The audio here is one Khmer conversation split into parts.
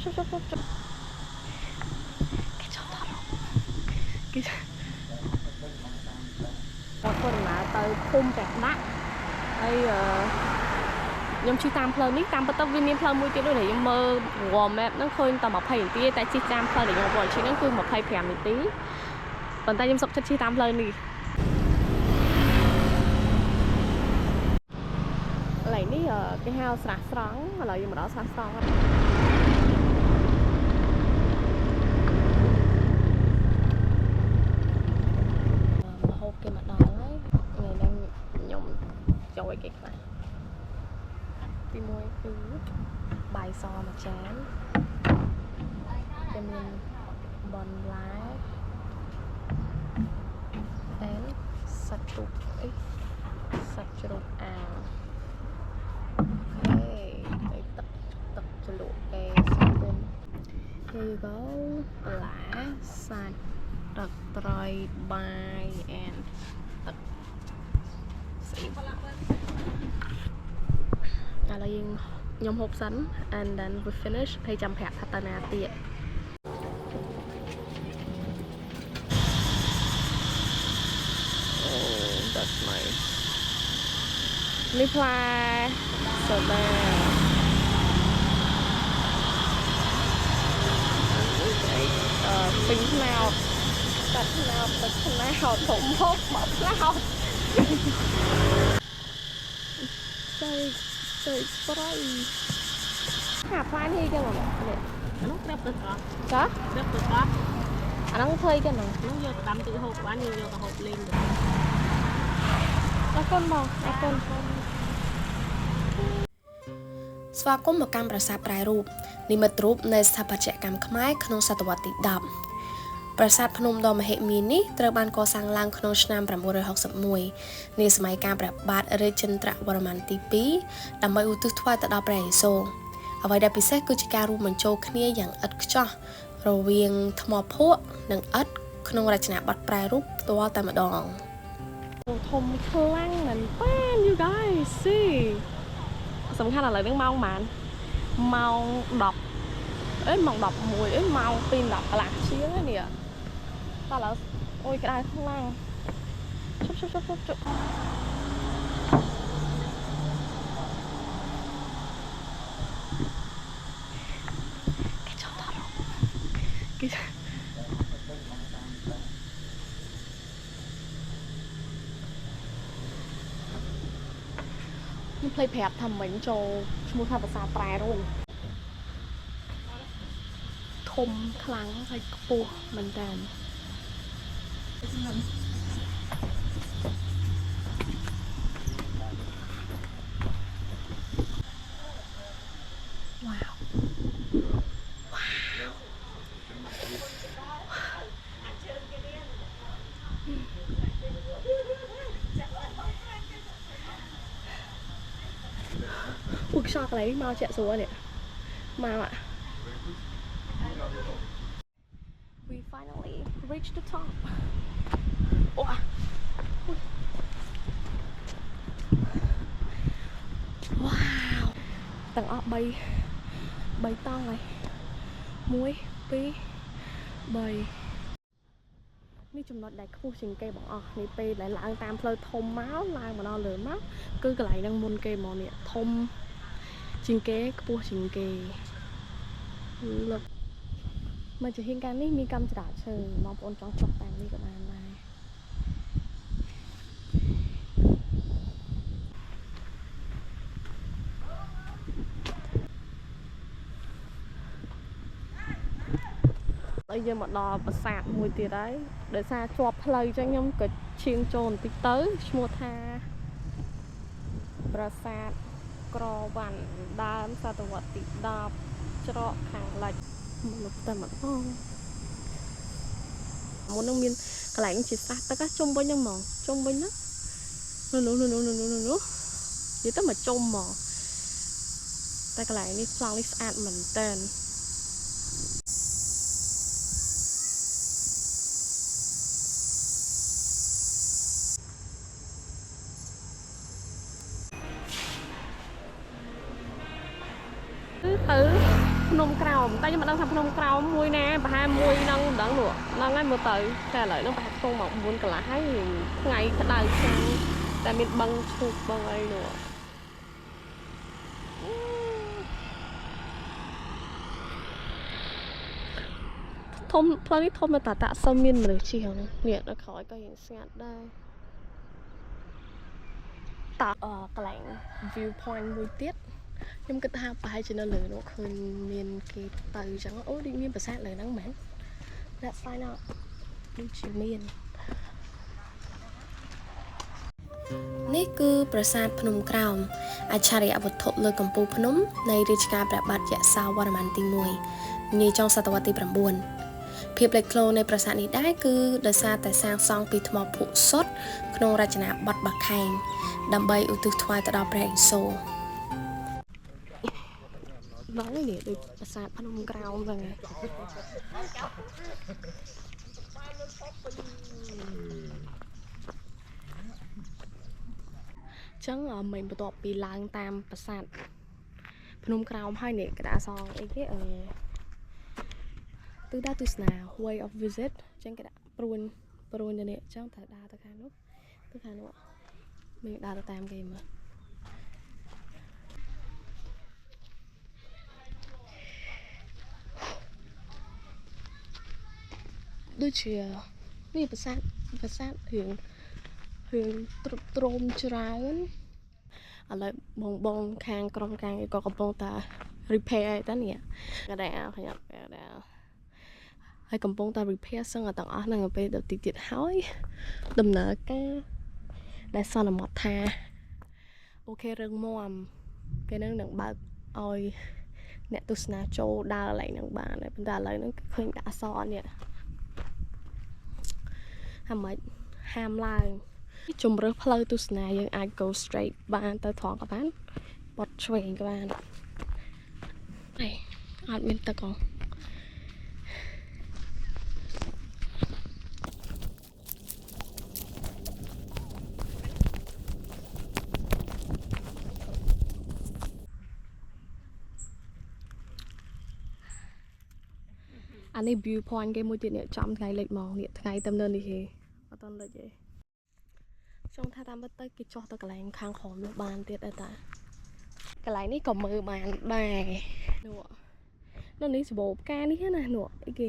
คนมาเตยพุ่มแกะนักไอ้ยมชีตามเพลินนี่ตามประตูวินเพลินมวยตีด้วยเลยยมเมอร์วอร์มแบบนั่งเคยต่อมาเพลินตีแต่ชีตามเพลินเดี๋ยวยมบอกชีนั่งคือมาเพลินแผลมิตีตอนแต่ยมสกชัดชีตามเพลินนี่อะไรนี่cái hao sạch sóng là gì mà đó sạch sóng mà hộp cái mặt đó ấy ngày đang nhom trôi kịch này đi mua thứ bài so mà chán cho nên bòn lái đến sạch trục ấy sạch trục okay để tập cho lụa cái sabun here you go lá sạch đặc rồi by and tập xịn là yên nhóm hộp sánh and then we finish hay chăm hạt hatana tiệt oh that's niceนี่ปลาโซดาปิ้งแนวตัดแนวตัดแนวถมพกหมดแล้วใส่ปลาหาปลาที่กันหรอเนี่ยน้องเด็บตึกเหรอจ๊ะเด็บตึกเหรอน้องเคยกันหรอน้องโยกดำตึกหกวันนี้โยกหกลิงแล้วคนมองไอ้คนស្វាគមន៍មកកាន់ប្រាសាទប្រែរូបនិមិត្តរូបនៃស្ថាបត្យកម្មខ្មែរក្នុងសតវត្សទី10ប្រាសាទភ្នំដ៏មហិមានេះត្រូវបានកសាងឡើងក្នុងឆ្នាំ961នាសម័យកាលព្រះបាទរាជេន្ទ្រវរ្ម័នទី2ដើម្បីឧទ្ទិសថ្វាយទៅដល់ព្រះយេស៊ូវអ្វីដែលពិសេសគឺជាការរួមបញ្ចូលគ្នាយ៉ាងឥតខ្ចោះរវាងថ្មភក់និងឥដ្ឋក្នុងរចនាបថប្រែរូបផ្ទាល់តែម្ដងធំខ្លាំងមែនតើ you guys seeสำคัญอะไรเรื่องเมาหมานเมาดอกเอ้ยมองดอกมวยเอ้ยเมาปีนดอกกระหลักเชี่ยเนี่ยตอนแล้วโอ้ยกระไดข้างล่างชุบแกชอบทารกนี่เพลย์แพดทำเหมือนโจชมูทาภาษาแปรรูปทมคลังใส่ปูเหมือนกันว้าวอุ๊ยชอบอะไรที่เมาเจ๊สัวเนี่ยมาอ่ะ We finally reached the top ว้าวว้าวตั้งออกใบต้องเลยมุ้ยปีใบนี่จุ่มน็อตได้คู่ชิงเกย์บอกอ๋อนี่ปีหลายหลังตามเพลย์ทมม้าวลางมาเราเลยมั้งคือกระไรดังมุนเกย์มองเนี่ยทมชิงเกย์คู่ชิงเกย์เลิกมันจะเห็นการนี่มีกำจัดเชิงมองปนจ้องจบแต่งนี่กับมันได้bây giờ một đò bật sạt mùi tiền đấy để xa chọp play cho nhóm cái chiên trồn tí tới mua tha bờ sạt cò vằn đá sa tàu vật tí đạp cho hàng lạch một tầm một con muốn nông miên cái lạnh chỉ sạt tất cả trong bên nhưng mỏ trong bên đó nó vậy tất mà trong mỏ ta cái lạnh đi sang đi sạt mình tên từ nôm cà Crown tại nhưng mà đang thăm Phnom Crown mùi nè bà hai mùi đang đắng nữa đang ngay một tớiแต่lại nó bà không mong muốn cả là hay ngày cái đời sangแต่mình băng chụp băng ấy nữa thông planนี้thôngมาตัดตะสมินเลยเชียวเนี่ยเราขอก็เห็นสงัดได้ตัดกระแหลง view point มวยเตี้ยnhưng cái ta phải cho nó lửa nó khơi miền cái từ chẳng ố đi miền bờ sát lời nắng mảng đã sai nào đi chiều miền នេះគឺប្រាសាទភ្នំក្រោមអច្ឆរិយវត្ថុលើកំពូលភ្នំនៃរាជការព្រះបាទយសោវរ្ម័នទី1នាចុងសតវត្សទី9ភាពលេចធ្លោនៃប្រាសាទនេះដែរគឺដោយសារតែសាងសង់ពីថ្មភក់សុទ្ធក្នុងរចនាបថបាខែងដើម្បីឧទ្ទិសថ្វាយទៅដល់ព្រះឥសូរដល់នេះដូចប្រាសាទភ្នំក្រោមហ្នឹងចឹងមិនបន្ទាប់ពីឡើងតាមប្រាសាទភ្នំក្រោមហើយនេះក្តារសងអីគេទិសដៅទស្សនា way of visit ចឹងគេដាក់ព្រួញទៅនេះចឹងត្រូវដើរទៅខាងនោះmìnhដើរទៅតាមគេមើលដូចជានេះប្រាសាទរឿងទ្រមច្រើនឥឡូវបងខាងក្រុមការងារក៏កំពុងតែ repair តែនេះក៏ដែរខ្ញុំដែរហើយកំពុងតែ repair សឹងទាំងអស់ហ្នឹងពេលដល់ទីទៀតហើយដំណើរការដែលសន្មត់ថាអូខេរឿងមាំគេនឹងបើកឲ្យអ្នកទស្សនាចូលដើរកន្លែងហ្នឹងបានតែប៉ុន្តែឥឡូវហ្នឹងឃើញដាក់អក្សរនេះហាមឡើងជំរើសផ្លូវទស្សនាយើងអាច go straight បានទៅត្រង់ក៏បានបត់ឆ្វេងក៏បានអត់មានទឹកហ៎អានេះ view point គេមួយទៀតនេះចំថ្ងៃលិចមកនេះថ្ងៃតំណើនេះគេអត់តលិចទេចង់ថាតាមពិតទៅគេចោះទៅកន្លែងខាងក្រោមនោះបានទៀតដែរតាកន្លែងនេះក៏មើលបានដែរនោះនេះសបោផ្កានេះណានោះអីគេ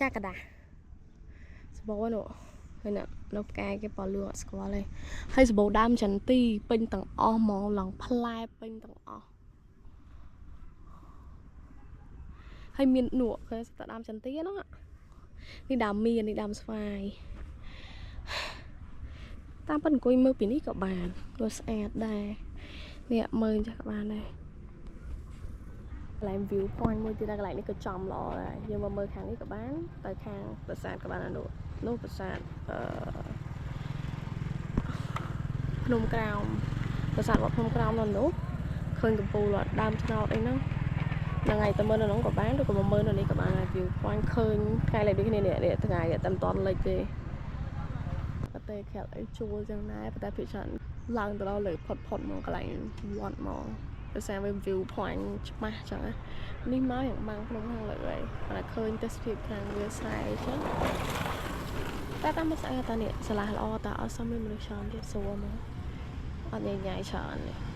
កាកដាសបោនោះហើយនៅផ្កាគេប៉លឿងអត់ស្គាល់ទេហើយសបោដើមចន្ទីពេញទាំងអស់ហ្មងឡើងផ្លែពេញទាំងអស់ហើយមាននោះគេស្តាដើមចន្ទីហ្នឹងនេះដើមមៀននេះដើមស្វាយតាមប៉ុនអង្គុយមើលពីនេះក៏បានក៏ស្អាតដែរនេះមើលចាស់ក៏បានដែរកន្លែង view point មួយទៀតកន្លែងនេះក៏ចំល្អដែរយើងមកមើលខាងនេះក៏បានទៅខាងប្រាសាទក៏បាននោះប្រាសាទភ្នំក្រោមប្រាសាទវត្តភ្នំក្រោមនៅនោះឃើញកំពូលដើមឆ្នោតអីហ្នឹងថ្ងៃទៅមើលនៅនោះក៏បានឬក៏មកមើលនៅនេះក៏បាន view point ឃើញថ្ងៃលេខដូចគ្នានេះថ្ងៃតែមិនតន់លេខទេតែខែអីជួលចឹងដែរតែភាគច្រើនឡើងទៅដល់លើផុតមកកន្លែងវត្តមកដោយសារវា view point ច្បាស់ចឹងនេះមកយ៉ាងបាំងក្នុងខាងលើហើយតែឃើញទេសភាពខាងវាស្រែចឹងតែតាមមកស្អាតតានេះសាលាល្អតាអត់សមមានមនុស្សច្រើនទៀតស្រួលមកអត់ញ៉ៃច្រើននេះ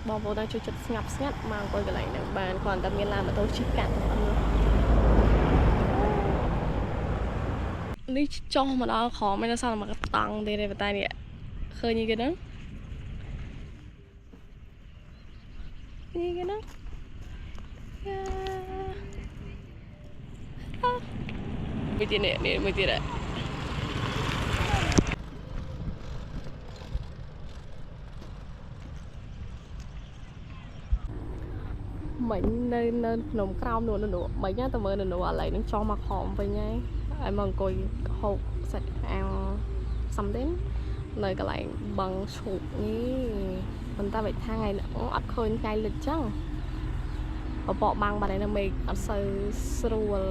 បងប្អូនđangជួយចិត្តស្ងាត់មកអង្គុយកន្លែងហ្នឹងបានគ្រាន់តែមានឡានម៉ូតូជិះកាត់ទៅអត់នេះចុះមកដល់ក្រោមមិនសល់មកតង់ទេប៉ុន្តែនេះឃើញគេហ្នឹងមួយទៀតនេះមួយទៀតមិញនៅភ្នំក្រោមនោះមិញទៅមើលនៅនោះឥឡូវនឹងចុះមកក្រោមវិញហើយឲ្យមកអង្គុយហូបសាច់អាំងសំដេននៅកន្លែងបឹងឈូកនេះប៉ុន្តែបែបថាថ្ងៃអត់ឃើញថ្ងៃលិចចឹងបបកបាំងបាត់ហើយនៅមេឃអត់សូវស្រួល